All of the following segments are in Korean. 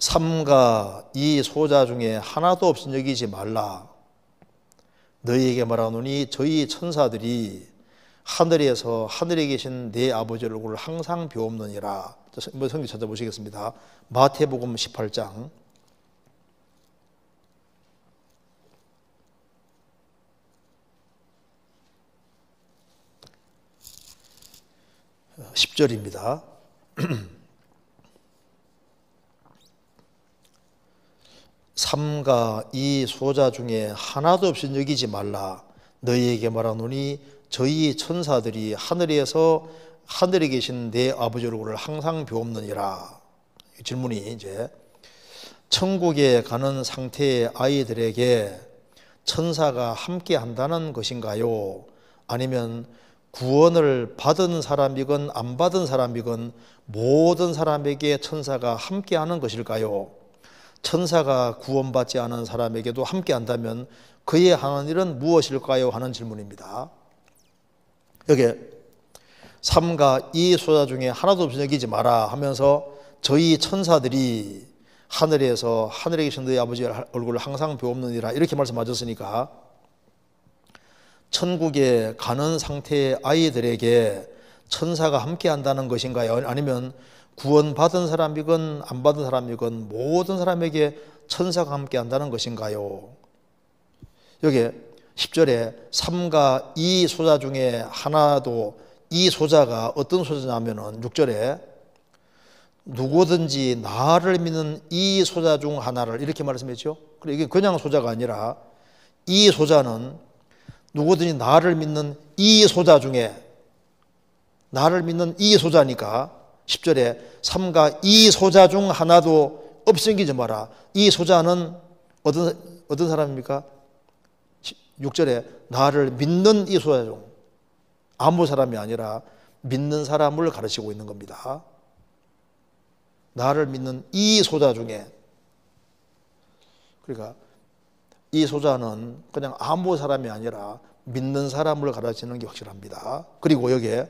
삼가 이 소자 중에 하나도 없인 여기지 말라. 너희에게 말하노니 저희 천사들이 하늘에서 하늘에 계신 내 아버지 얼굴을 항상 배옵느니라. 성경 찾아보시겠습니다. 마태복음 18장 10절입니다. 삼가 이 소자 중에 하나도 없인 여기지 말라. 너희에게 말하노니 저희 천사들이 하늘에서 하늘에 계신 내 아버지 얼굴을 항상 배옵느니라. 질문이 이제 천국에 가는 상태의 아이들에게 천사가 함께 한다는 것인가요? 아니면 구원을 받은 사람이건 안 받은 사람이건 모든 사람에게 천사가 함께 하는 것일까요? 천사가 구원받지 않은 사람에게도 함께 한다면 그의 하는 일은 무엇일까요? 하는 질문입니다. 여기 삼가 이 소자 중에 하나도 없이 여기지 마라 하면서 저희 천사들이 하늘에서 하늘에 계신 너희 아버지 얼굴을 항상 배옵느니라 이렇게 말씀하셨으니까 천국에 가는 상태의 아이들에게 천사가 함께 한다는 것인가요? 아니면 구원받은 사람이건 안 받은 사람이건 모든 사람에게 천사가 함께 한다는 것인가요? 여기 10절에 삼가 이 소자 중에 하나도 이 소자가 어떤 소자냐면은 6절에 누구든지 나를 믿는 이 소자 중 하나를 이렇게 말씀했죠. 그리고 이게 그냥 소자가 아니라 이 소자는 누구든지 나를 믿는 이 소자 중에 나를 믿는 이 소자니까 10절에 삼가 이 소자 중 하나도 없애기지 마라. 이 소자는 어떤 사람입니까? 6절에 나를 믿는 이 소자 중 아무 사람이 아니라 믿는 사람을 가르치고 있는 겁니다. 나를 믿는 이 소자 중에 그러니까 이 소자는 그냥 아무 사람이 아니라 믿는 사람을 가르치는 게 확실합니다. 그리고 여기에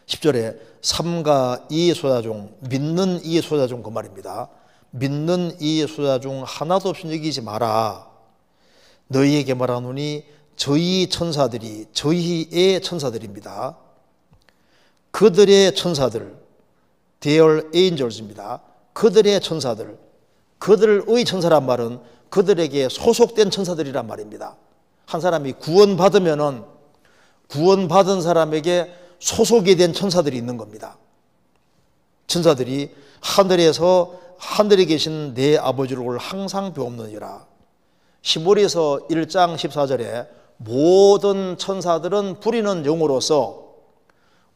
10절에 삼가 이 소자 중 믿는 이 소자 중 그 말입니다. 믿는 이 소자 중 하나도 없이 여기지 마라. 너희에게 말하노니 저희 천사들이 저희의 천사들입니다. 그들의 천사들 Their angels입니다. 그들의 천사들 그들의 천사란 말은 그들에게 소속된 천사들이란 말입니다. 한 사람이 구원받으면은 구원받은 사람에게 소속이 된 천사들이 있는 겁니다. 천사들이 하늘에서 하늘에 계신 내 아버지를 항상 배옵느니라. 시므리서 1장 14절에 모든 천사들은 부리는 영으로서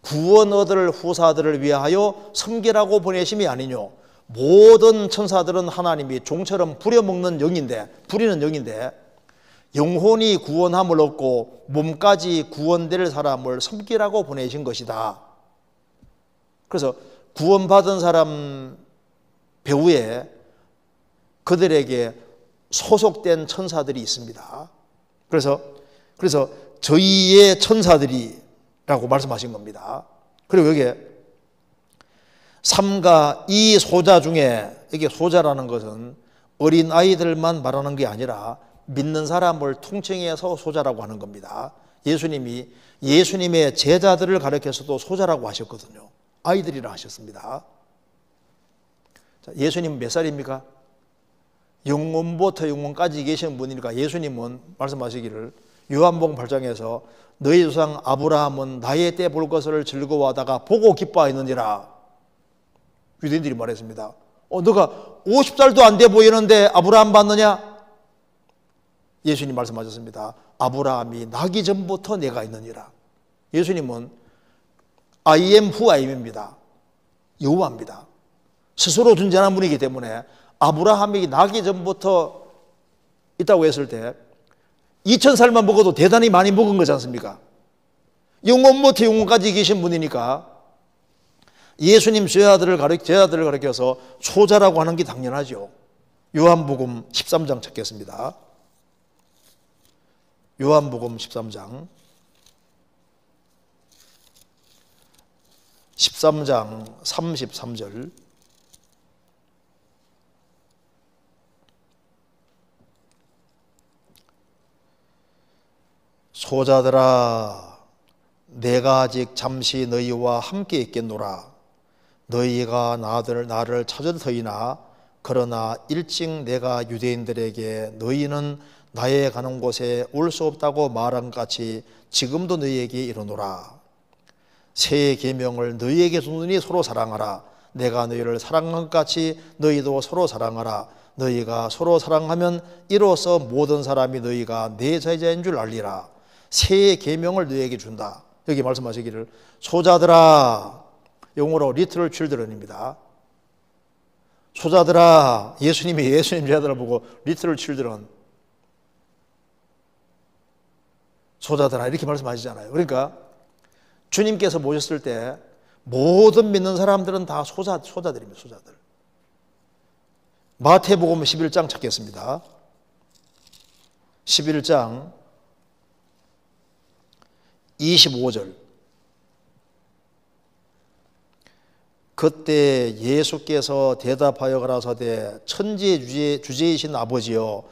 구원 얻을 후사들을 위하여 섬기라고 보내심이 아니뇨. 모든 천사들은 하나님이 종처럼 부리는 영인데 영혼이 구원함을 얻고 몸까지 구원될 사람을 섬기라고 보내신 것이다. 그래서 구원받은 사람 배후에 그들에게 소속된 천사들이 있습니다. 그래서 저희의 천사들이라고 말씀하신 겁니다. 그리고 여기에 삼가 이 소자 중에 이게 소자라는 것은 어린 아이들만 말하는 게 아니라 믿는 사람을 통칭해서 소자라고 하는 겁니다. 예수님이 예수님의 제자들을 가르쳐서도 소자라고 하셨거든요. 아이들이라 하셨습니다. 자, 예수님은 몇 살입니까? 영원부터 영원까지 계시는 분이니까 예수님은 말씀하시기를 요한복음 8장에서 너희 조상 아브라함은 나의 때 볼 것을 즐거워하다가 보고 기뻐하였느니라. 유대인들이 말했습니다. 너가 50살도 안 돼 보이는데 아브라함 봤느냐? 예수님 말씀하셨습니다. 아브라함이 나기 전부터 내가 있느니라. 예수님은 I am who I am입니다. 여호와입니다. 스스로 존재하는 분이기 때문에 아브라함이 나기 전부터 있다고 했을 때 2000살만 먹어도 대단히 많이 먹은 거지 않습니까? 영원부터 영원까지 계신 분이니까 예수님 제자들을 가르쳐서 소자라고 하는 게 당연하죠. 요한복음 13장 찾겠습니다. 요한복음 13장 33절 소자들아, 내가 아직 잠시 너희와 함께 있겠노라. 너희가 나를 찾을 터이나 그러나 일찍 내가 유대인들에게 너희는 나의 가는 곳에 올 수 없다고 말한 것 같이 지금도 너희에게 이르노라. 새 계명을 너희에게 주노니 서로 사랑하라. 내가 너희를 사랑한 것 같이 너희도 서로 사랑하라. 너희가 서로 사랑하면 이로써 모든 사람이 너희가 내 제자인 줄 알리라. 새 계명을 너희에게 준다. 여기 말씀하시기를 소자들아, 영어로 little children입니다. 소자들아, 예수님 제자들을 보고 little children, 소자들아 이렇게 말씀하시잖아요. 그러니까 주님께서 모셨을 때 모든 믿는 사람들은 다 소자들입니다. 소자들. 마태복음 11장 찾겠습니다. 11장 25절. 그때 예수께서 대답하여 가라사대 천지의 주제이신 아버지여,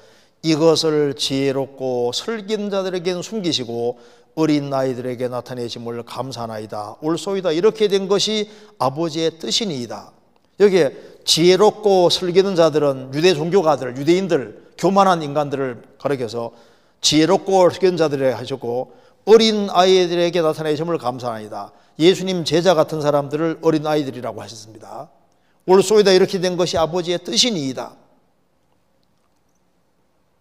이것을 지혜롭고 슬기는 자들에게는 숨기시고 어린 아이들에게 나타내심을 감사하나이다. 옳소이다. 이렇게 된 것이 아버지의 뜻이니이다. 여기에 지혜롭고 슬기는 자들은 유대 종교가들, 유대인들, 교만한 인간들을 가리켜서 지혜롭고 슬기는 자들에 하셨고, 어린 아이들에게 나타내심을 감사하나이다. 예수님 제자 같은 사람들을 어린 아이들이라고 하셨습니다. 옳소이다. 이렇게 된 것이 아버지의 뜻이니이다.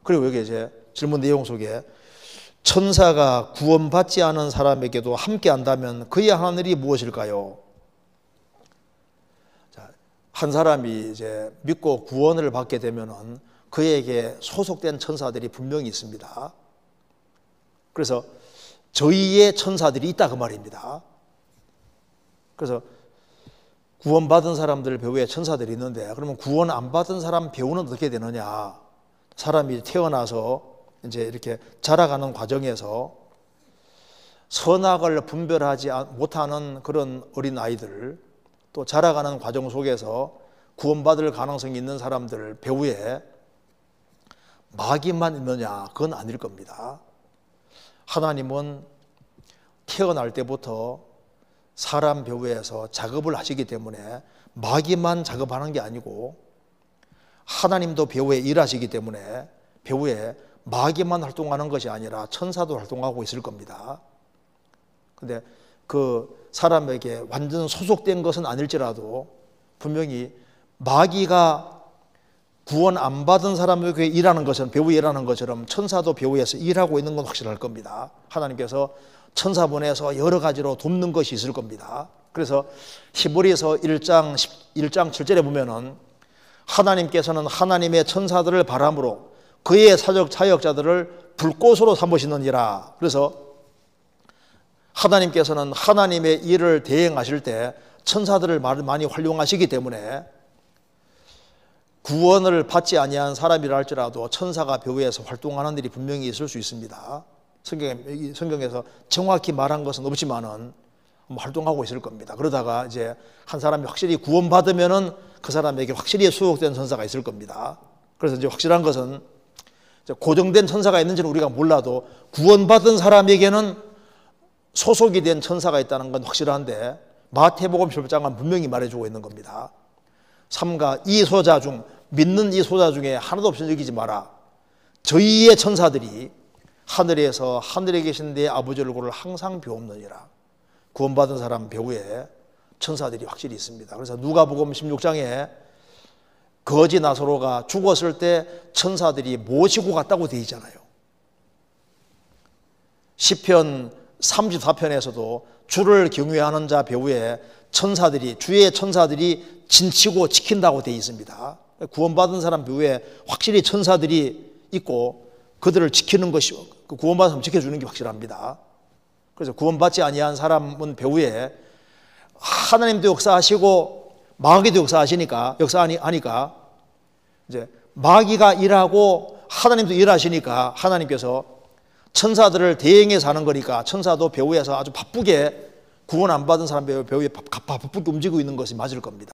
그리고 여기 이제 질문 내용 속에 천사가 구원받지 않은 사람에게도 함께 한다면 그의 하늘이 무엇일까요? 자, 한 사람이 이제 믿고 구원을 받게 되면은 그에게 소속된 천사들이 분명히 있습니다. 그래서 저희의 천사들이 있다 그 말입니다. 그래서 구원받은 사람들 배후에 천사들이 있는데, 그러면 구원 안 받은 사람 배후는 어떻게 되느냐? 사람이 태어나서 이제 이렇게 자라가는 과정에서 선악을 분별하지 못하는 그런 어린 아이들, 또 자라가는 과정 속에서 구원받을 가능성이 있는 사람들 배후에 마귀만 있느냐? 그건 아닐 겁니다. 하나님은 태어날 때부터 사람 배후에서 작업을 하시기 때문에 마귀만 작업하는 게 아니고 하나님도 배후에 일하시기 때문에 배후에 마귀만 활동하는 것이 아니라 천사도 활동하고 있을 겁니다. 근데 그 사람에게 완전 소속된 것은 아닐지라도 분명히 마귀가 구원 안 받은 사람에게 일하는 것처럼, 배후에 일하는 것처럼 천사도 배후에서 일하고 있는 건 확실할 겁니다. 하나님께서 천사 보내서 여러 가지로 돕는 것이 있을 겁니다. 그래서 히브리서 1장 7절에 보면은 하나님께서는 하나님의 천사들을 바람으로 그의 사역자들을 불꽃으로 삼으시느니라. 그래서 하나님께서는 하나님의 일을 대행하실 때 천사들을 많이 활용하시기 때문에 구원을 받지 아니한 사람이라 할지라도 천사가 배후에서 활동하는 일이 분명히 있을 수 있습니다. 성경에서 정확히 말한 것은 없지만은 활동하고 있을 겁니다. 그러다가 이제 한 사람이 확실히 구원받으면은 그 사람에게 확실히 소속된 천사가 있을 겁니다. 그래서 이제 확실한 것은 고정된 천사가 있는지는 우리가 몰라도 구원받은 사람에게는 소속이 된 천사가 있다는 건 확실한데 마태복음 10장은 분명히 말해주고 있는 겁니다. 삼가 이 소자 중, 믿는 이 소자 중에 하나도 없이 여기지 마라. 저희의 천사들이 하늘에서 하늘에 계신 내 아버지 얼굴을 항상 배옵느니라. 구원받은 사람 배후에 천사들이 확실히 있습니다. 그래서 누가복음 16장에 거지 나사로가 죽었을 때 천사들이 모시고 갔다고 되어 있잖아요. 시편 34편에서도 주를 경외하는 자 배후에 주의 천사들이 진치고 지킨다고 되어 있습니다. 구원받은 사람 배후에 확실히 천사들이 있고 그들을 지키는 것이, 구원받은 사람 지켜주는 게 확실합니다. 그래서 구원받지 아니한 사람은 배후에 하나님도 역사하시고 마귀도 역사하니까 이제 마귀가 일하고 하나님도 일하시니까 하나님께서 천사들을 대행해서 하는 거니까 천사도 배후에서 아주 바쁘게 구원 안 받은 사람 배후에 바쁘게 움직이고 있는 것이 맞을 겁니다.